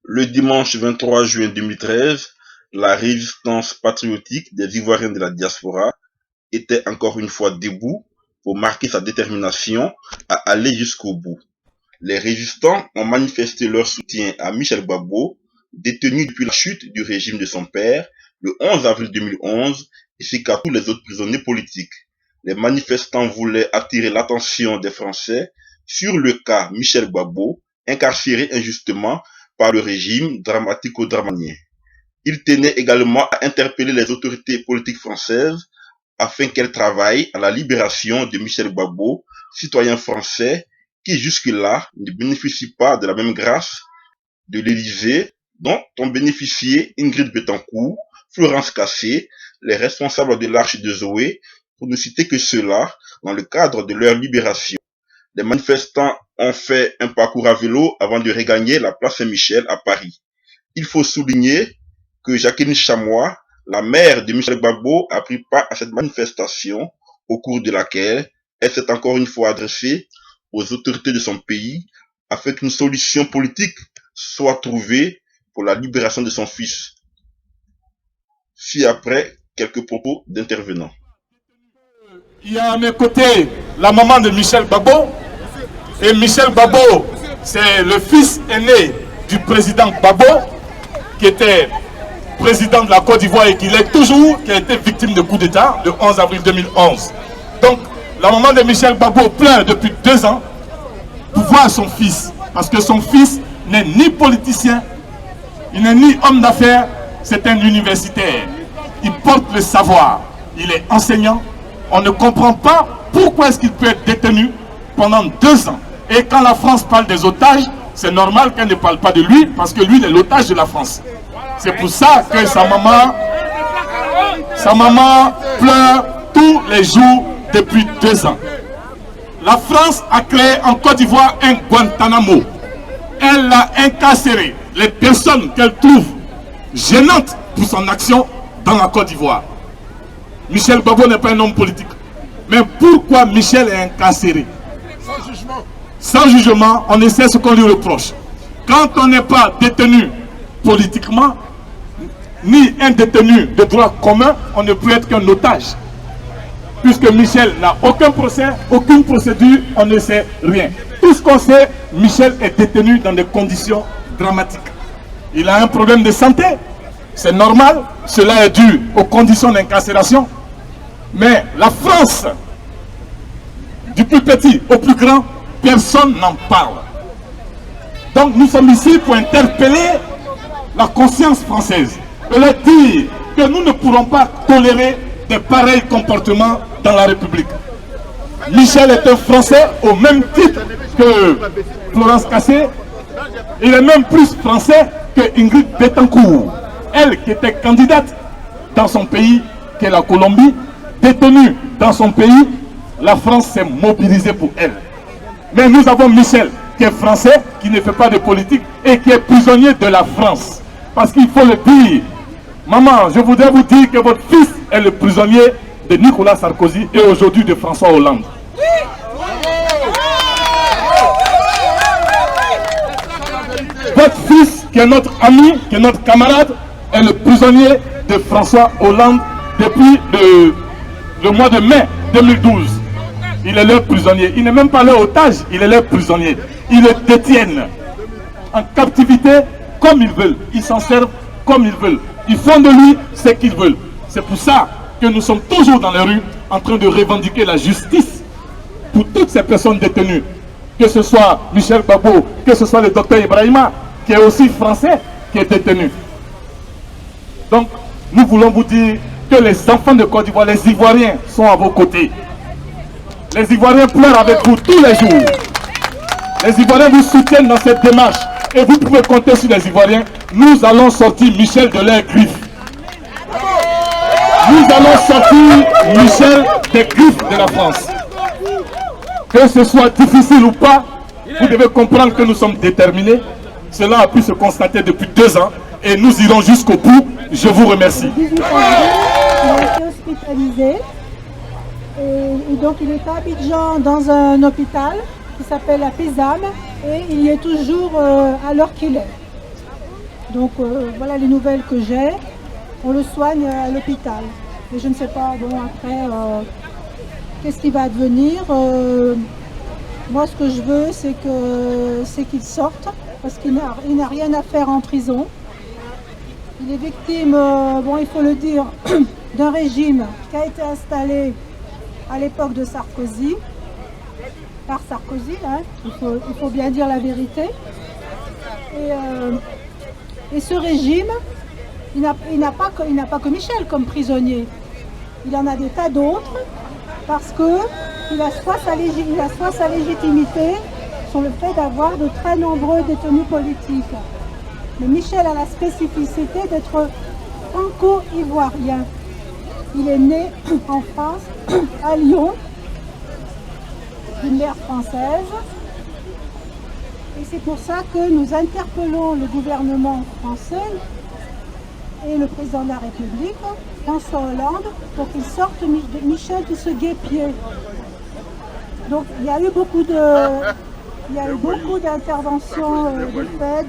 Le dimanche 23 juin 2013, la résistance patriotique des Ivoiriens de la diaspora était encore une fois debout pour marquer sa détermination à aller jusqu'au bout. Les résistants ont manifesté leur soutien à Michel Gbagbo, détenu depuis la chute du régime de son père le 11 avril 2011, ainsi qu'à tous les autres prisonniers politiques. Les manifestants voulaient attirer l'attention des Français sur le cas Michel Gbagbo, incarcéré injustement par le régime dramatico-dramanien. Ils tenaient également à interpeller les autorités politiques françaises afin qu'elles travaillent à la libération de Michel Gbagbo, citoyen français qui jusque-là ne bénéficie pas de la même grâce de l'Élysée dont ont bénéficié Ingrid Betancourt, Florence Cassé, les responsables de l'Arche de Zoé, pour ne citer que ceux-là, dans le cadre de leur libération. Les manifestants ont fait un parcours à vélo avant de regagner la place Saint-Michel à Paris. Il faut souligner que Jacqueline Chamois, la mère de Michel Gbagbo, a pris part à cette manifestation au cours de laquelle elle s'est encore une fois adressée aux autorités de son pays afin qu'une solution politique soit trouvée pour la libération de son fils. Ci-après, quelques propos d'intervenants. Il y a à mes côtés la maman de Michel Gbagbo. Et Michel Gbagbo, c'est le fils aîné du président Gbagbo, qui était président de la Côte d'Ivoire et qui l'est toujours, qui a été victime de coup d'État le 11 avril 2011. Donc, la maman de Michel Gbagbo pleure depuis 2 ans pour voir son fils. Parce que son fils n'est ni politicien, il n'est ni homme d'affaires, c'est un universitaire. Il porte le savoir, il est enseignant. On ne comprend pas pourquoi est-ce qu'il peut être détenu pendant 2 ans. Et quand la France parle des otages, c'est normal qu'elle ne parle pas de lui, parce que lui, il est l'otage de la France. C'est pour ça que sa maman pleure tous les jours depuis 2 ans. La France a créé en Côte d'Ivoire un Guantanamo. Elle l'a incarcéré. Les personnes qu'elle trouve gênantes pour son action dans la Côte d'Ivoire. Michel Gbagbo n'est pas un homme politique. Mais pourquoi Michel est incarcéré? Sans jugement. Sans jugement, on ne sait ce qu'on lui reproche. Quand on n'est pas détenu politiquement, ni un détenu de droit commun, on ne peut être qu'un otage. Puisque Michel n'a aucun procès, aucune procédure, on ne sait rien. Tout ce qu'on sait, Michel est détenu dans des conditions dramatiques. Il a un problème de santé, c'est normal, cela est dû aux conditions d'incarcération. Mais la France, du plus petit au plus grand, personne n'en parle. Donc nous sommes ici pour interpeller la conscience française et leur dire que nous ne pourrons pas tolérer de pareils comportements dans la République. Michel est un Français au même titre que Florence Cassé. Il est même plus français que Ingrid Betancourt. Elle qui était candidate dans son pays, qui est la Colombie, détenue dans son pays, la France s'est mobilisée pour elle. Mais nous avons Michel, qui est français, qui ne fait pas de politique et qui est prisonnier de la France. Parce qu'il faut le dire. Maman, je voudrais vous dire que votre fils est le prisonnier de Nicolas Sarkozy et aujourd'hui de François Hollande. Votre fils, qui est notre ami, qui est notre camarade, est le prisonnier de François Hollande depuis le mois de mai 2012. Il est leur prisonnier. Il n'est même pas leur otage, il est leur prisonnier. Ils le détiennent en captivité comme ils veulent. Ils s'en servent comme ils veulent. Ils font de lui ce qu'ils veulent. C'est pour ça que nous sommes toujours dans les rues en train de revendiquer la justice pour toutes ces personnes détenues. Que ce soit Michel Gbagbo, que ce soit le docteur Ibrahima, qui est aussi français, qui est détenu. Donc, nous voulons vous dire que les enfants de Côte d'Ivoire, les Ivoiriens, sont à vos côtés. Les Ivoiriens pleurent avec vous tous les jours. Les Ivoiriens vous soutiennent dans cette démarche. Et vous pouvez compter sur les Ivoiriens. Nous allons sortir Michel de leurs griffes. Nous allons sortir Michel des griffes de la France. Que ce soit difficile ou pas, vous devez comprendre que nous sommes déterminés. Cela a pu se constater depuis 2 ans. Et nous irons jusqu'au bout. Je vous remercie. Il a été hospitalisé. Et donc il est à Abidjan dans un hôpital qui s'appelle la PISAM et il y est toujours à l'heure qu'il est. Donc voilà les nouvelles que j'ai. On le soigne à l'hôpital. Et je ne sais pas, bon après, qu'est-ce qui va advenir. Moi ce que je veux c'est qu'il sorte, parce qu'il n'a rien à faire en prison. Il est victime, bon il faut le dire, d'un régime qui a été installé à l'époque de Sarkozy, par Sarkozy, hein, il faut bien dire la vérité. Et ce régime, il n'a pas que Michel comme prisonnier. Il en a des tas d'autres parce qu'il a soit sa légitimité sur le fait d'avoir de très nombreux détenus politiques. Mais Michel a la spécificité d'être franco-ivoirien. Il est né en France, à Lyon, d'une mère française. Et c'est pour ça que nous interpellons le gouvernement français et le président de la République, François Hollande, pour qu'il sorte Michel de ce guêpier. Donc il y a eu beaucoup d'interventions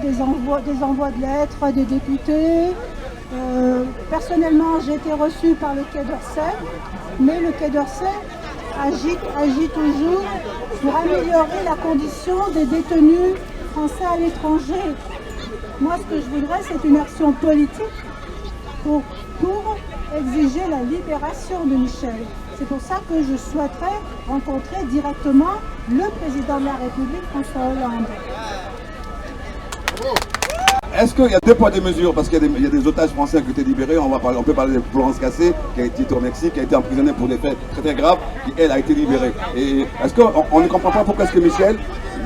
des envois de lettres des députés. Personnellement, j'ai été reçue par le Quai d'Orsay, mais le Quai d'Orsay agit toujours pour améliorer la condition des détenus français à l'étranger. Moi, ce que je voudrais, c'est une action politique pour exiger la libération de Michel. C'est pour ça que je souhaiterais rencontrer directement le président de la République, François Hollande. Est-ce qu'il y a deux poids deux mesures? Parce qu'il y a des otages français qui ont été libérés. On peut parler de Florence Cassé, qui a été au Mexique, qui a été emprisonnée pour des faits très très graves, qui elle a été libérée. Et est-ce qu'on ne comprend pas pourquoi est-ce que Michel,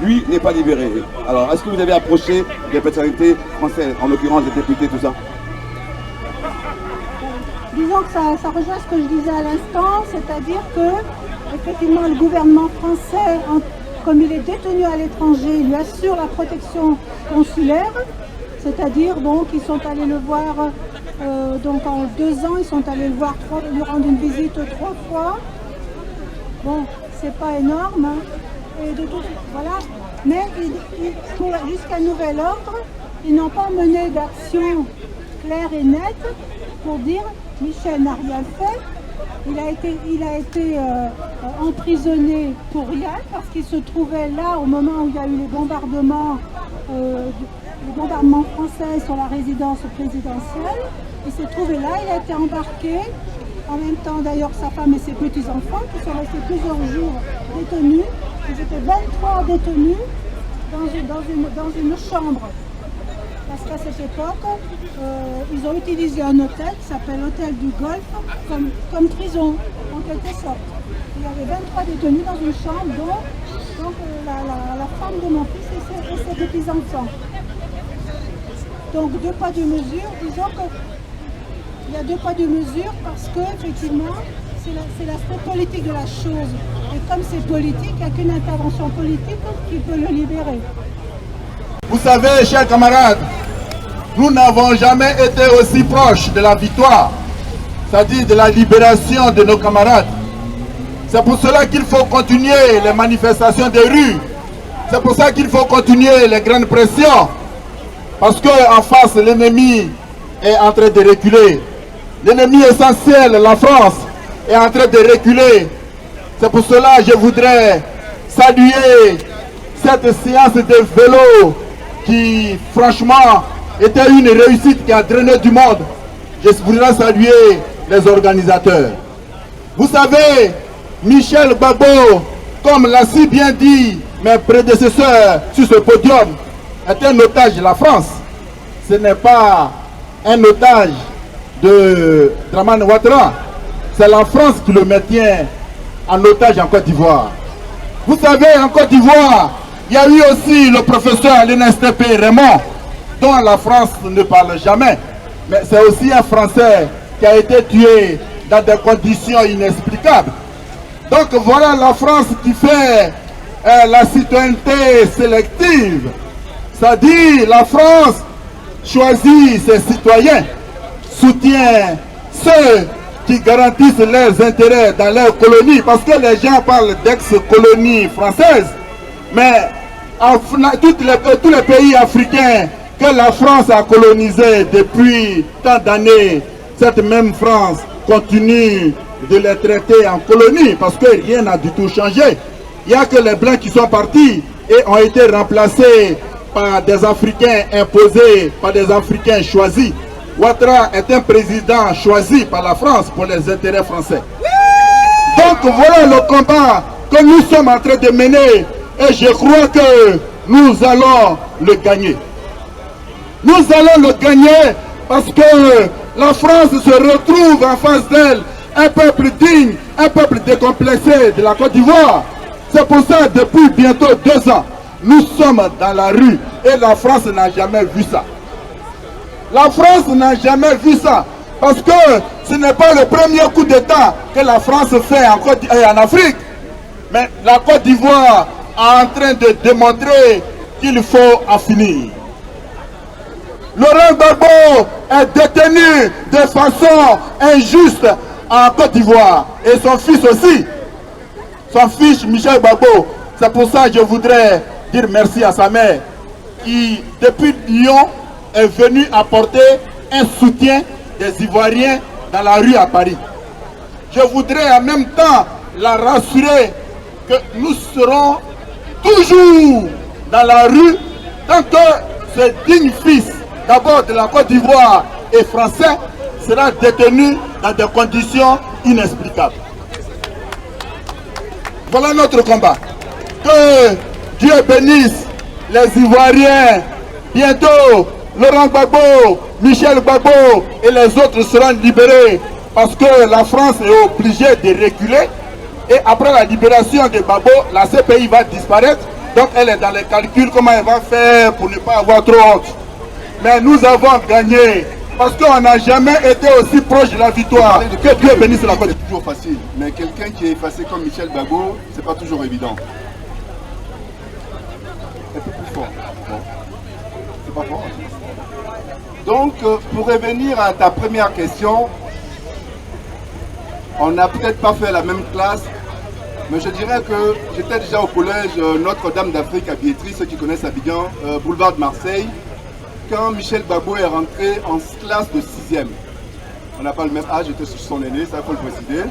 lui, n'est pas libéré? Alors, est-ce que vous avez approché des personnalités françaises, en l'occurrence des députés, tout ça? Disons que ça rejoint ce que je disais à l'instant, c'est-à-dire que, effectivement, le gouvernement français, comme il est détenu à l'étranger, il lui assure la protection consulaire. C'est-à-dire qu'ils sont allés le voir, donc en 2 ans, ils sont allés le voir, lui rendre une visite 3 fois. Bon, c'est pas énorme, hein. Et de tout, voilà. Mais jusqu'à nouvel ordre, ils n'ont pas mené d'action claire et nette pour dire Michel n'a rien fait. Il a été emprisonné pour rien parce qu'il se trouvait là au moment où il y a eu les bombardements français sur la résidence présidentielle. Il s'est trouvé là, il a été embarqué, en même temps d'ailleurs sa femme et ses petits-enfants qui sont restés plusieurs jours détenus. Ils étaient 23 détenus dans une chambre. Parce qu'à cette époque, ils ont utilisé un hôtel qui s'appelle l'hôtel du Golfe comme prison, en quelque sorte. Il y avait 23 détenus dans une chambre, dont la femme de mon fils et ses petits-enfants. Donc 2 poids 2 mesures, disons qu'il y a 2 poids 2 mesures parce qu'effectivement, c'est l'aspect politique de la chose. Et comme c'est politique, il n'y a qu'une intervention politique qui peut le libérer. Vous savez, chers camarades, nous n'avons jamais été aussi proches de la victoire, c'est-à-dire de la libération de nos camarades. C'est pour cela qu'il faut continuer les manifestations des rues. C'est pour ça qu'il faut continuer les grandes pressions. Parce qu'en face, l'ennemi est en train de reculer. L'ennemi essentiel, la France, est en train de reculer. C'est pour cela que je voudrais saluer cette séance de vélo qui, franchement, était une réussite qui a drainé du monde. Je voudrais saluer les organisateurs. Vous savez, Michel Gbagbo, comme l'a si bien dit mes prédécesseurs sur ce podium, est un otage de la France. Ce n'est pas un otage de Dramane Ouattara. C'est la France qui le maintient en otage en Côte d'Ivoire. Vous savez, en Côte d'Ivoire, il y a eu aussi le professeur à l'INSTP Raymond, dont la France ne parle jamais. Mais c'est aussi un Français qui a été tué dans des conditions inexplicables. Donc voilà la France qui fait la citoyenneté sélective. C'est-à-dire la France choisit ses citoyens, soutient ceux qui garantissent leurs intérêts dans leurs colonies, parce que les gens parlent d'ex-colonies françaises, mais tous les pays africains, que la France a colonisé depuis tant d'années, cette même France continue de les traiter en colonie parce que rien n'a du tout changé. Il n'y a que les Blancs qui sont partis et ont été remplacés par des Africains imposés, par des Africains choisis. Ouattara est un président choisi par la France pour les intérêts français. Donc voilà le combat que nous sommes en train de mener et je crois que nous allons le gagner. Nous allons le gagner parce que la France se retrouve en face d'elle, un peuple digne, un peuple décomplexé de la Côte d'Ivoire. C'est pour ça que depuis bientôt 2 ans, nous sommes dans la rue et la France n'a jamais vu ça. La France n'a jamais vu ça parce que ce n'est pas le premier coup d'État que la France fait en Afrique. Mais la Côte d'Ivoire est en train de démontrer qu'il faut en finir. Laurent Gbagbo est détenu de façon injuste en Côte d'Ivoire et son fils aussi. Son fils Michel Gbagbo. C'est pour ça que je voudrais dire merci à sa mère qui, depuis Lyon, est venue apporter un soutien des Ivoiriens dans la rue à Paris. Je voudrais en même temps la rassurer que nous serons toujours dans la rue tant que ce digne fils, d'abord de la Côte d'Ivoire et français, sera détenu dans des conditions inexplicables. Voilà notre combat. Que Dieu bénisse les Ivoiriens. Bientôt, Laurent Gbagbo, Michel Gbagbo et les autres seront libérés parce que la France est obligée de reculer. Et après la libération de Gbagbo, la CPI va disparaître. Donc elle est dans les calculs, comment elle va faire pour ne pas avoir trop honte. Mais nous avons gagné parce qu'on n'a jamais été aussi proche de la victoire. Que Dieu bénisse la Côte. C'est toujours facile, mais quelqu'un qui est effacé comme Michel Gbagbo, c'est pas toujours évident. Un peu plus fort. Bon. C'est pas fort. Donc, pour revenir à ta première question, on n'a peut-être pas fait la même classe, mais je dirais que j'étais déjà au collège Notre-Dame d'Afrique à Biétry, ceux qui connaissent Abidjan, boulevard de Marseille, quand Michel Gbagbo est rentré en classe de 6e. On n'a pas le même âge, j'étais son aîné, ça il faut le préciser.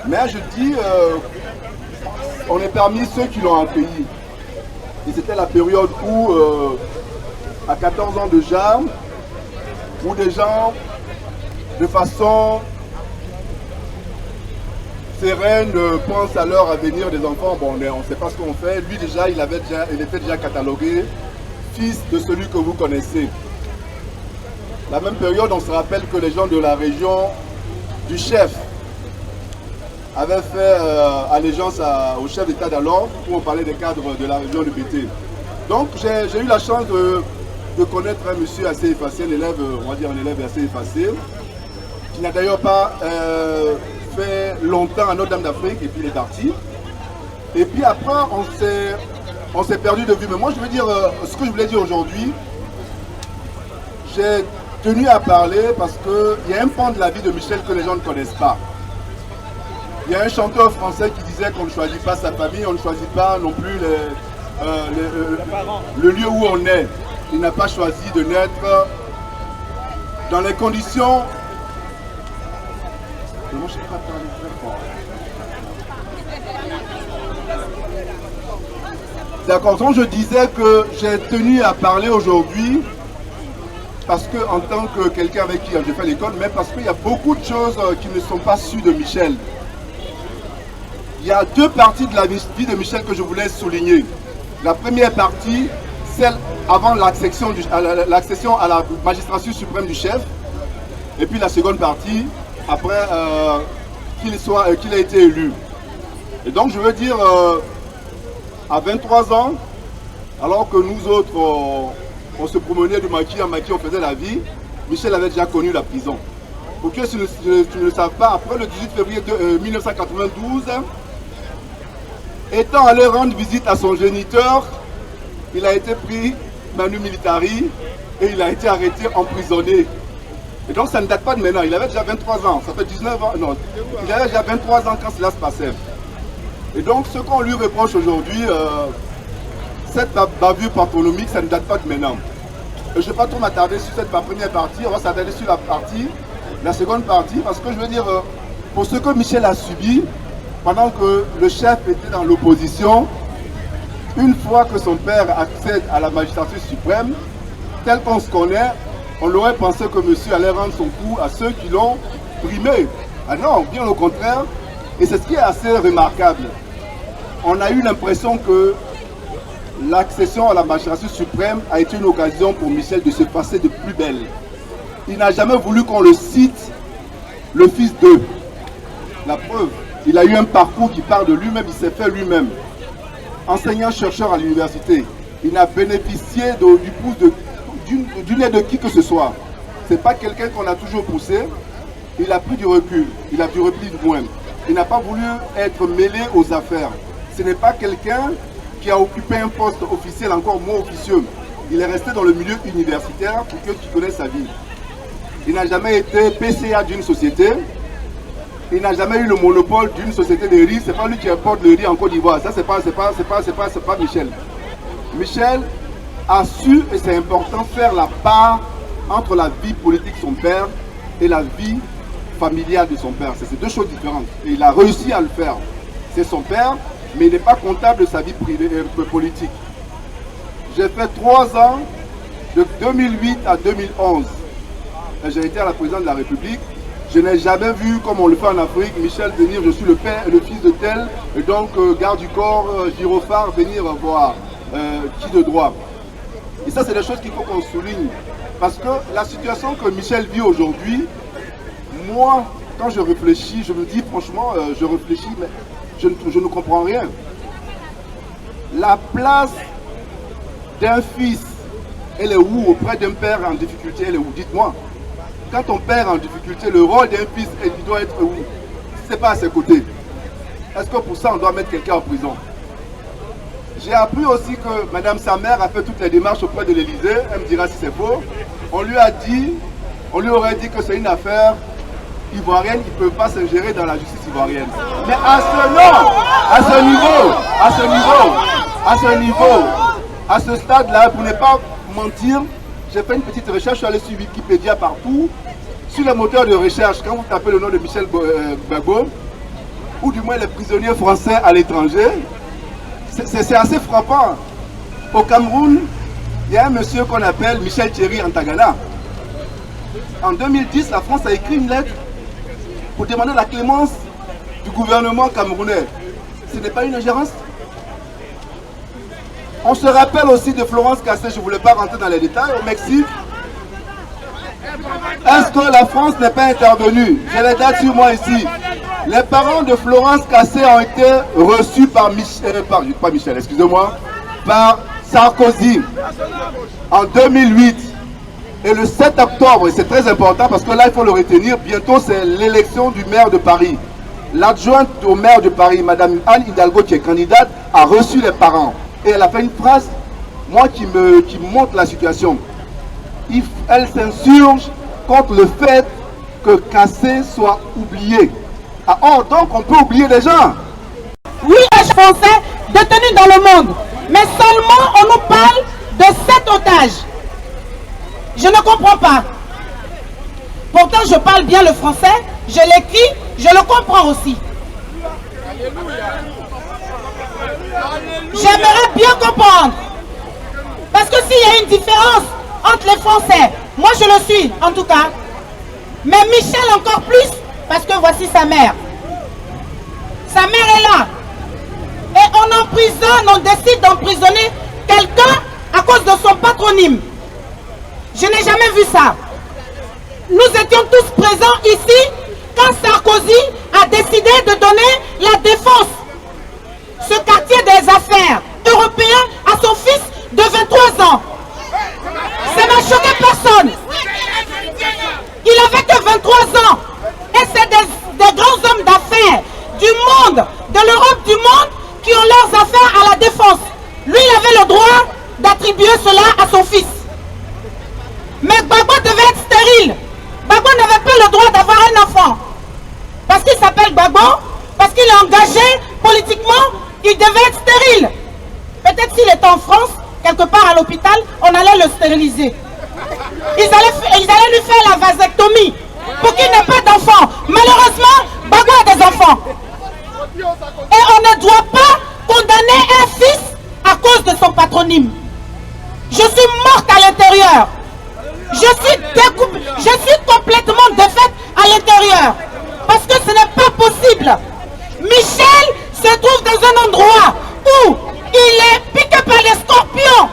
Mais je dis, on est parmi ceux qui l'ont accueilli. Et c'était la période où, à 14 ans déjà, où des gens, de façon sereine, pensent à leur avenir des enfants. Bon, on ne sait pas ce qu'on fait. Lui déjà, il était déjà catalogué fils de celui que vous connaissez. La même période, on se rappelle que les gens de la région du chef avaient fait allégeance au chef d'État d'alors, où on parlait des cadres de la région de BT. Donc j'ai eu la chance de connaître un monsieur assez effacé, un élève, on va dire un élève assez effacé, qui n'a d'ailleurs pas fait longtemps à Notre-Dame d'Afrique, et puis il est parti. Et puis après, on s'est perdu de vue. Mais moi, je veux dire, ce que je voulais dire aujourd'hui, j'ai tenu à parler parce qu'il y a un pan de la vie de Michel que les gens ne connaissent pas. Il y a un chanteur français qui disait qu'on ne choisit pas sa famille, on ne choisit pas non plus le lieu où on est. Il n'a pas choisi de naître dans les conditions... D'accord, donc je disais que j'ai tenu à parler aujourd'hui parce que en tant que quelqu'un avec qui j'ai fait l'école, mais parce qu'il y a beaucoup de choses qui ne sont pas sues de Michel. Il y a 2 parties de la vie de Michel que je voulais souligner. La première partie, celle avant l'accession à la magistrature suprême du chef, et puis la seconde partie, après qu'il ait été élu. Et donc je veux dire, à 23 ans, alors que nous autres, on se promenait de maquis en maquis, on faisait la vie, Michel avait déjà connu la prison. Pour ceux qui ne le savent pas, après le 18 février 1992, étant allé rendre visite à son géniteur, il a été pris manu militari et il a été arrêté, emprisonné. Et donc ça ne date pas de maintenant, il avait déjà 23 ans, ça fait 19 ans, non, il avait déjà 23 ans quand cela se passait. Et donc ce qu'on lui reproche aujourd'hui, cette bavure patronymique, ça ne date pas de maintenant. je ne vais pas trop m'attarder sur cette première partie, on va s'attarder sur la seconde partie, parce que je veux dire, pour ce que Michel a subi, pendant que le chef était dans l'opposition, une fois que son père accède à la magistrature suprême, tel qu'on se connaît, on aurait pensé que monsieur allait rendre son coup à ceux qui l'ont primé. Ah non, bien au contraire, et c'est ce qui est assez remarquable. On a eu l'impression que l'accession à la magistrature suprême a été une occasion pour Michel de se passer de plus belle. Il n'a jamais voulu qu'on le cite le fils d'eux. La preuve, il a eu un parcours qui part de lui-même, il s'est fait lui-même. Enseignant-chercheur à l'université, il n'a bénéficié du pouce d'une aide de qui que ce soit. Ce n'est pas quelqu'un qu'on a toujours poussé, il a pris du recul, il a du repli de moins. Il n'a pas voulu être mêlé aux affaires. Ce n'est pas quelqu'un qui a occupé un poste officiel encore moins officieux. Il est resté dans le milieu universitaire pour que tu connaisses sa vie. Il n'a jamais été PCA d'une société. Il n'a jamais eu le monopole d'une société de riz. Ce n'est pas lui qui importe le riz en Côte d'Ivoire. Ça, c'est pas Michel. Michel a su, et c'est important, faire la part entre la vie politique de son père et la vie familiale de son père. C'est deux choses différentes. Et il a réussi à le faire. C'est son père, mais il n'est pas comptable de sa vie privée, politique. J'ai fait 3 ans, de 2008 à 2011. J'ai été à la présidence de la République. Je n'ai jamais vu, comme on le fait en Afrique, Michel venir, je suis le père, le fils de tel, et donc garde du corps, gyrophare, venir voir qui de droit. Et ça, c'est des choses qu'il faut qu'on souligne. Parce que la situation que Michel vit aujourd'hui, moi, quand je réfléchis, je me dis franchement, je réfléchis, mais je ne comprends rien. La place d'un fils, elle est où auprès d'un père en difficulté, elle est où? Dites-moi. Quand ton père est en difficulté, le rôle d'un fils, il doit être où? Si ce n'est pas à ses côtés. Est-ce que pour ça, on doit mettre quelqu'un en prison? J'ai appris aussi que madame sa mère a fait toutes les démarches auprès de l'Élysée. Elle me dira si c'est faux. On lui aurait dit que c'est une affaire ivoirienne, il ne peut pas s'ingérer dans la justice ivoirienne. Mais à ce stade-là, pour ne pas mentir, j'ai fait une petite recherche, je suis allé sur Wikipédia partout, sur les moteurs de recherche, quand vous tapez le nom de Michel Gbagbo, ou du moins les prisonniers français à l'étranger, c'est assez frappant. Au Cameroun, il y a un monsieur qu'on appelle Michel Thierry Antagana. En 2010, la France a écrit une lettre pour demander la clémence du gouvernement camerounais. Ce n'est pas une ingérence? On se rappelle aussi de Florence Cassé, je ne voulais pas rentrer dans les détails, au Mexique. Est-ce que la France n'est pas intervenue? J'ai les dates sur moi ici. Les parents de Florence Cassé ont été reçus par par Sarkozy en 2008. Et le 7 octobre, et c'est très important parce que là il faut le retenir, bientôt c'est l'élection du maire de Paris. L'adjointe au maire de Paris, Madame Anne Hidalgo, qui est candidate, a reçu les parents. Et elle a fait une phrase, moi qui montre la situation. Elle s'insurge contre le fait que Cassé soit oublié. Ah, oh, donc on peut oublier les gens. Oui, les Français détenus dans le monde. Mais seulement on nous parle de 7 otages. Je ne comprends pas. Pourtant, je parle bien le français, je l'écris, je le comprends aussi. J'aimerais bien comprendre. Parce que s'il y a une différence entre les Français, moi je le suis en tout cas, mais Michel encore plus, parce que voici sa mère. Sa mère est là. Et on emprisonne, on décide d'emprisonner quelqu'un à cause de son patronyme. Je n'ai jamais vu ça. Nous étions tous présents ici quand Sarkozy a décidé de donner la défense, ce quartier des affaires européen, à son fils de 23 ans. Ça n'a choqué personne. Il avait que 23 ans. Et c'est des grands hommes d'affaires du monde, de l'Europe, du monde, qui ont leurs affaires à la défense. Lui, il avait le droit d'attribuer cela à son fils. Mais Gbagbo devait être stérile. Gbagbo n'avait pas le droit d'avoir un enfant. Parce qu'il s'appelle Gbagbo, parce qu'il est engagé politiquement, il devait être stérile. Peut-être s'il était en France, quelque part à l'hôpital, on allait le stériliser. ils allaient lui faire la vasectomie pour qu'il n'ait pas d'enfants. Malheureusement, Gbagbo a des enfants. Et on ne doit pas condamner un fils à cause de son patronyme. Je suis morte à l'intérieur. Je suis complètement défaite à l'intérieur. Parce que ce n'est pas possible. Michel se trouve dans un endroit où il est piqué par les scorpions.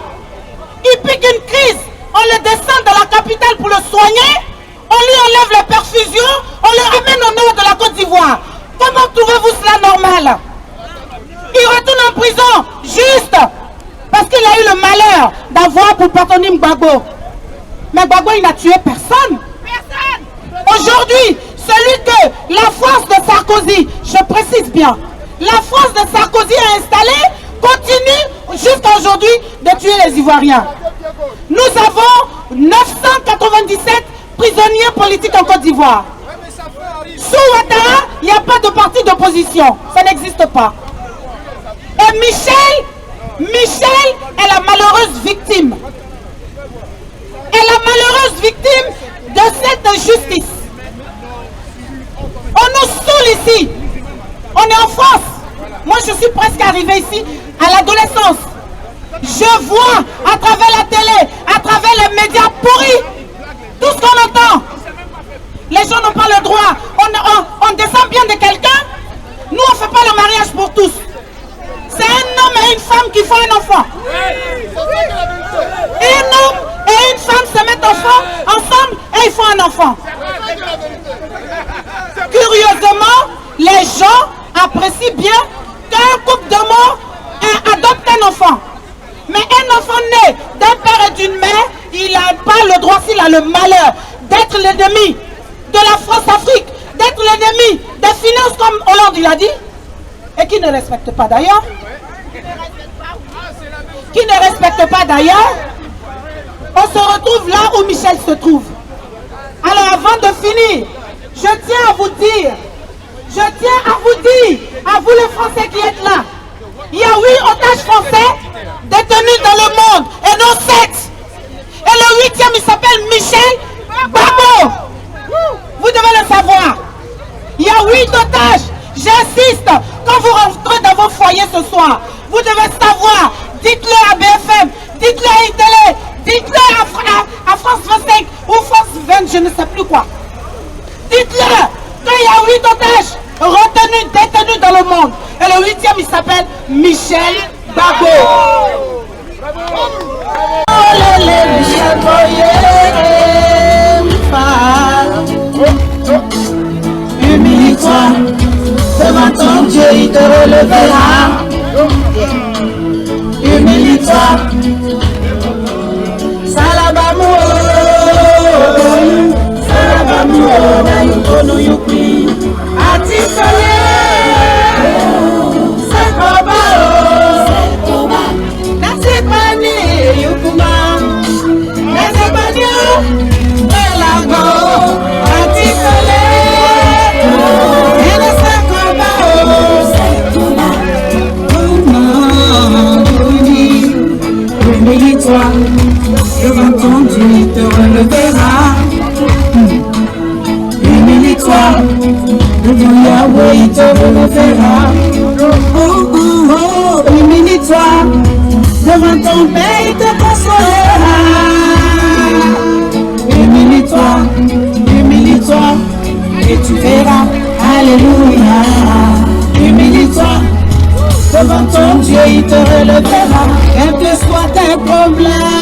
Il pique une crise. On le descend dans la capitale pour le soigner. On lui enlève les perfusions. On le ramène au nord de la Côte d'Ivoire. Comment trouvez-vous cela normal? Il retourne en prison juste parce qu'il a eu le malheur d'avoir pour patronyme Gbagbo. Mais Gbagbo, il n'a tué personne. Aujourd'hui, celui que la France de Sarkozy, je précise bien, la France de Sarkozy a installé, continue jusqu'à aujourd'hui de tuer les Ivoiriens. Nous avons 997 prisonniers politiques en Côte d'Ivoire. Sous Ouattara, il n'y a pas de parti d'opposition. Ça n'existe pas. Et Michel est la malheureuse victime. Est la malheureuse victime de cette injustice. On nous saoule ici. On est en France. Moi, je suis presque arrivée ici à l'adolescence. Je vois à travers la télé, à travers les médias pourris, tout ce qu'on entend. Les gens n'ont pas le droit. On descend bien de quelqu'un. Nous, on ne fait pas le mariage pour tous. C'est un homme et une femme qui font un enfant. Un homme et une femme se mettent ensemble et ils font un enfant. Curieusement, les gens apprécient bien qu'un couple de morts adopte un enfant. Mais un enfant né d'un père et d'une mère, il n'a pas le droit, s'il a le malheur d'être l'ennemi de la France-Afrique, d'être l'ennemi des finances comme Hollande il a dit, et qui ne respecte pas d'ailleurs. Qui ne respecte pas d'ailleurs. On se retrouve là où Michel se trouve. Alors avant de finir, je tiens à vous dire, à vous les Français qui êtes là, il y a 8 otages français détenus dans le monde, et non 7. Et le 8e, il s'appelle Michel Gbagbo. Vous devez le savoir. Il y a 8 otages. J'insiste, quand vous rentrez dans vos foyers ce soir, vous devez savoir, dites-le à BFM, dites-le à ITélé, dites-le à France 25 ou France 20, je ne sais plus quoi. Dites-le qu'il y a 8 otages retenus, détenus dans le monde. Et le 8e, il s'appelle Michel Gbagbo. Humilie-toi, devant ton Dieu, il te relevera. Humilie-toi. Salabamu, salabamu, na yukono yukwi. Atikole, sekoba, nasepani yukuma, nasepani elago, atikole. Humilie-toi, devant ton Dieu, il te relevera. Humilie-toi, devant Yahweh, il te relevera. Oh, oh, oh, humilie-toi, devant ton Père, il te consolera. Humilie-toi, et tu verras. Alléluia. Humilie-toi, devant ton Dieu, il te relèvera. Quel que soit tes problèmes.